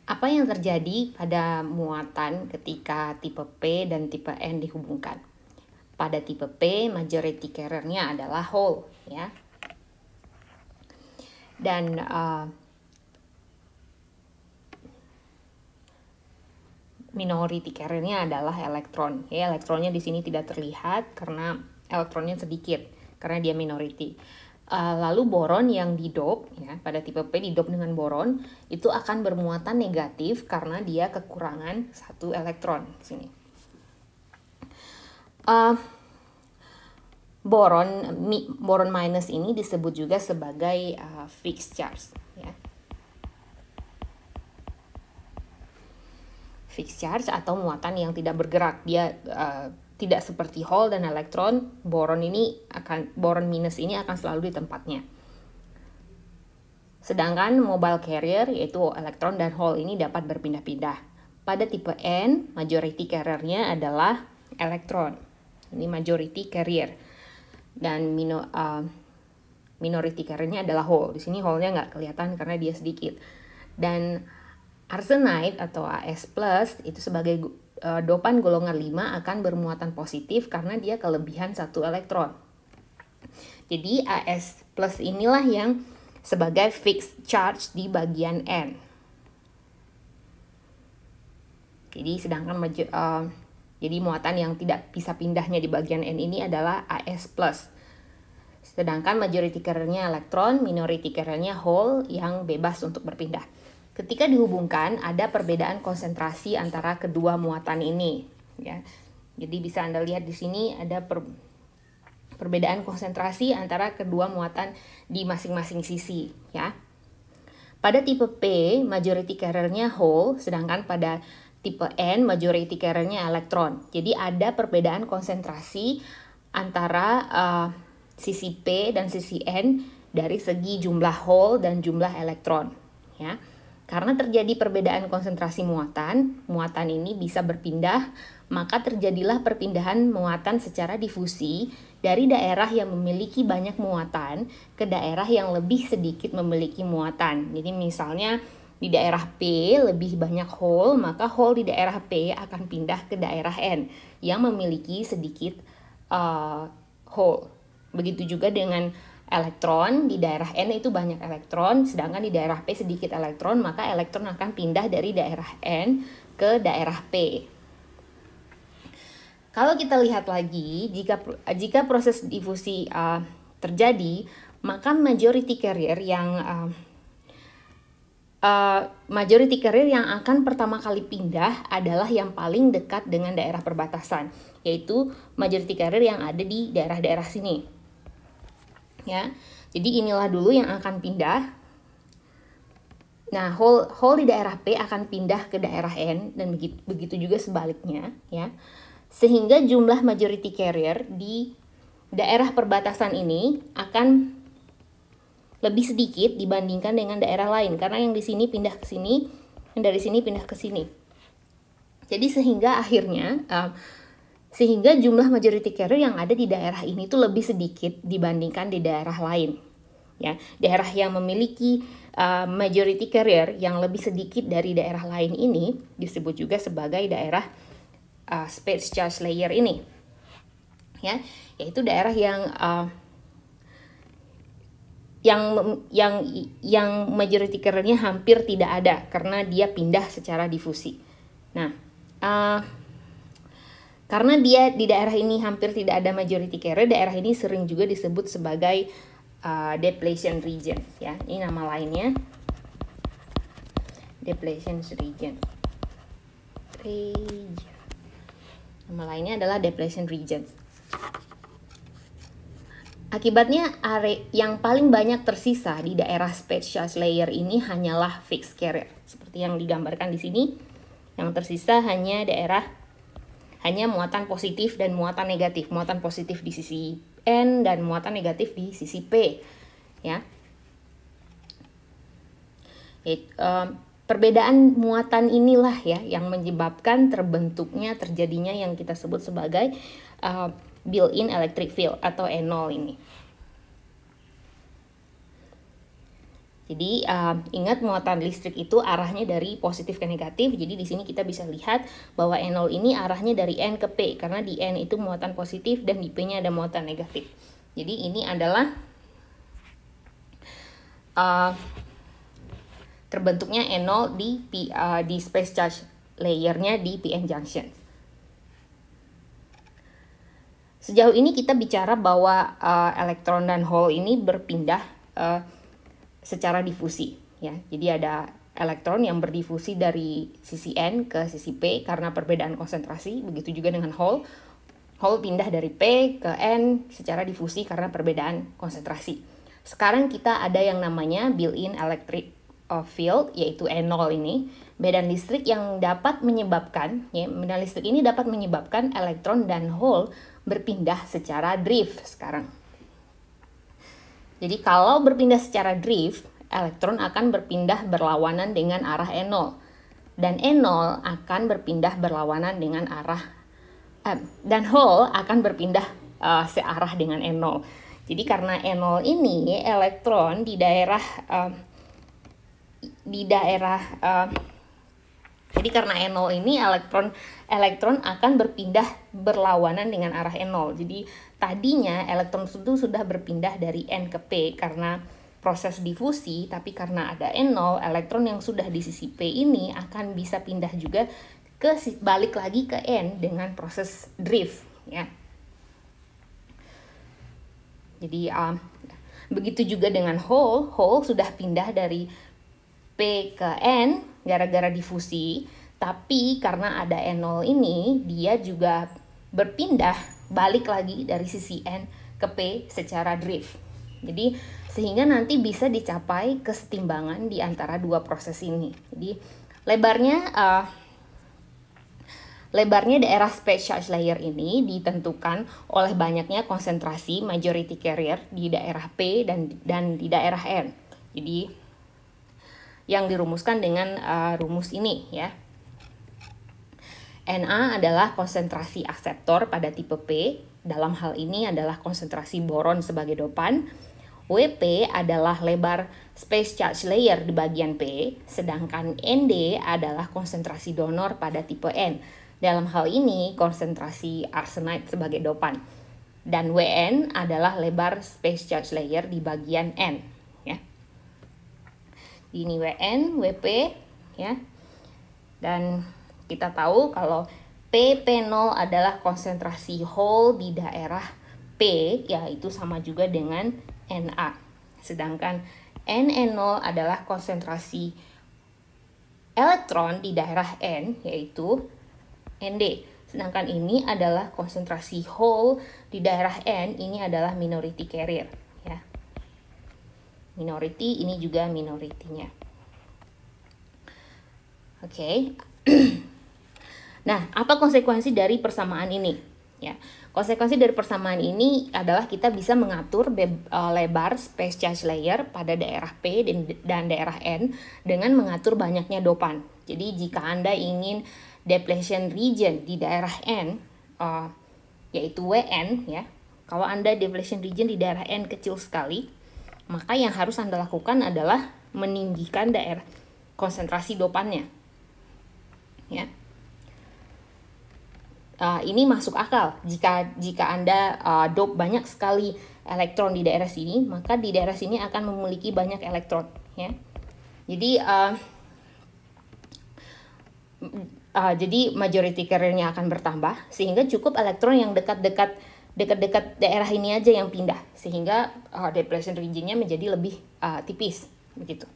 Apa yang terjadi pada muatan ketika tipe P dan tipe N dihubungkan? Pada tipe P, majority carrier-nya adalah hole, ya. Dan minority carrier-nya adalah elektron. Ya, elektronnya di sini tidak terlihat karena elektronnya sedikit, karena dia minority. Lalu boron yang didop, ya, pada tipe P didop dengan boron, itu akan bermuatan negatif karena dia kekurangan satu elektron di sini. Boron minus ini disebut juga sebagai fixed charge, ya. Fixed charge atau muatan yang tidak bergerak. Dia tidak seperti hole dan elektron. Boron minus ini akan selalu di tempatnya. Sedangkan mobile carrier, yaitu elektron dan hole ini dapat berpindah-pindah. Pada tipe N, majority carrier-nya adalah elektron. Ini majority carrier. Dan minority carrier-nya adalah hole. Di sini hole-nya nggak kelihatan karena dia sedikit. Dan arsenide atau As+ itu sebagai dopan golongan 5 akan bermuatan positif karena dia kelebihan satu elektron. Jadi As+ inilah yang sebagai fixed charge di bagian N. Jadi sedangkan jadi muatan yang tidak bisa pindahnya di bagian N ini adalah As+. Sedangkan majority carrier-nya elektron, minority carrier-nya hole yang bebas untuk berpindah. Ketika dihubungkan, ada perbedaan konsentrasi antara kedua muatan ini, ya. Jadi bisa Anda lihat di sini ada perbedaan konsentrasi antara kedua muatan di masing-masing sisi, ya. Pada tipe P, majority carrier-nya hole, sedangkan pada tipe N, majority carrier-nya elektron. Jadi ada perbedaan konsentrasi antara sisi P dan sisi N dari segi jumlah hole dan jumlah elektron, ya. Karena terjadi perbedaan konsentrasi muatan ini bisa berpindah, maka terjadilah perpindahan muatan secara difusi dari daerah yang memiliki banyak muatan ke daerah yang lebih sedikit memiliki muatan. Jadi misalnya di daerah P lebih banyak hole, maka hole di daerah P akan pindah ke daerah N yang memiliki sedikit hole. Begitu juga dengan elektron, di daerah N itu banyak elektron, sedangkan di daerah P sedikit elektron, maka elektron akan pindah dari daerah N ke daerah P. Kalau kita lihat lagi, jika proses difusi terjadi, maka majority carrier yang akan pertama kali pindah adalah yang paling dekat dengan daerah perbatasan, yaitu majority carrier yang ada di daerah-daerah sini. Ya, jadi inilah dulu yang akan pindah. Nah, hole di daerah P akan pindah ke daerah N dan begitu juga sebaliknya, ya. Sehingga jumlah majority carrier di daerah perbatasan ini akan lebih sedikit dibandingkan dengan daerah lain karena yang di sini pindah ke sini, yang dari sini pindah ke sini. Jadi sehingga jumlah majority carrier yang ada di daerah ini tuh lebih sedikit dibandingkan di daerah lain, ya. Daerah yang memiliki majority carrier yang lebih sedikit dari daerah lain ini disebut juga sebagai daerah space charge layer ini, ya, yaitu daerah yang majority carrier-nya hampir tidak ada karena dia pindah secara difusi. Nah, karena dia di daerah ini hampir tidak ada majority carrier, daerah ini sering juga disebut sebagai depletion region, ya. Ini nama lainnya, depletion region. Nama lainnya adalah depletion region. Akibatnya area yang paling banyak tersisa di daerah space charge layer ini hanyalah fixed carrier, seperti yang digambarkan di sini. Yang tersisa hanya muatan positif dan muatan negatif. Muatan positif di sisi N dan muatan negatif di sisi P, ya. Perbedaan muatan inilah ya yang menyebabkan terjadinya yang kita sebut sebagai built-in electric field atau E0 ini. Jadi ingat muatan listrik itu arahnya dari positif ke negatif. Jadi di sini kita bisa lihat bahwa N0 ini arahnya dari N ke P karena di N itu muatan positif dan di P-nya ada muatan negatif. Jadi ini adalah terbentuknya N0 di space charge layernya di PN junction. Sejauh ini kita bicara bahwa elektron dan hole ini berpindah secara difusi, ya. Jadi ada elektron yang berdifusi dari sisi N ke sisi P karena perbedaan konsentrasi. Begitu juga dengan hole. Hole pindah dari P ke N secara difusi karena perbedaan konsentrasi. Sekarang kita ada yang namanya built-in electric field, yaitu N0 ini. Medan listrik yang dapat menyebabkan, ya, medan listrik ini dapat menyebabkan elektron dan hole berpindah secara drift sekarang. Jadi kalau berpindah secara drift, elektron akan berpindah berlawanan dengan arah N0. Dan N0 akan berpindah berlawanan dengan arah dan hole akan berpindah searah dengan N0. Jadi karena N0 ini elektron jadi karena N0 ini elektron akan berpindah berlawanan dengan arah N0. Jadi tadinya elektron itu sudah berpindah dari N ke P karena proses difusi, tapi karena ada N0, elektron yang sudah di sisi P ini akan bisa pindah juga balik lagi ke N dengan proses drift, ya. Jadi begitu juga dengan hole sudah pindah dari P ke N gara-gara difusi, tapi karena ada N0 ini dia juga berpindah balik lagi dari sisi N ke P secara drift. Jadi sehingga nanti bisa dicapai kesetimbangan di antara dua proses ini. Jadi lebarnya daerah space charge layer ini ditentukan oleh banyaknya konsentrasi majority carrier di daerah P dan di daerah N. Jadi yang dirumuskan dengan rumus ini, ya. Na adalah konsentrasi akseptor pada tipe P, dalam hal ini adalah konsentrasi boron sebagai dopan. Wp adalah lebar space charge layer di bagian P, sedangkan Nd adalah konsentrasi donor pada tipe N. Dalam hal ini konsentrasi arsenide sebagai dopan. Dan Wn adalah lebar space charge layer di bagian N, ya. Ini Wn, Wp, ya. Dan kita tahu kalau PP0 adalah konsentrasi hole di daerah P, yaitu sama juga dengan Na. Sedangkan NN0 adalah konsentrasi elektron di daerah N, yaitu Nd. Sedangkan ini adalah konsentrasi hole di daerah N, ini adalah minority carrier, ya. Minority, ini juga minoritinya. Oke. Nah, apa konsekuensi dari persamaan ini? Ya, konsekuensi dari persamaan ini adalah kita bisa mengatur lebar space charge layer pada daerah P dan daerah N dengan mengatur banyaknya dopan. Jadi jika Anda ingin depletion region di daerah N, yaitu Wn, ya, kalau Anda depletion region di daerah N kecil sekali, maka yang harus Anda lakukan adalah meninggikan daerah konsentrasi dopannya, ya. Ini masuk akal jika Anda dope banyak sekali elektron di daerah sini, maka di daerah sini akan memiliki banyak elektron, ya. Jadi majority carrier-nya akan bertambah, sehingga cukup elektron yang dekat-dekat daerah ini aja yang pindah, sehingga depletion region-nya menjadi lebih tipis, begitu.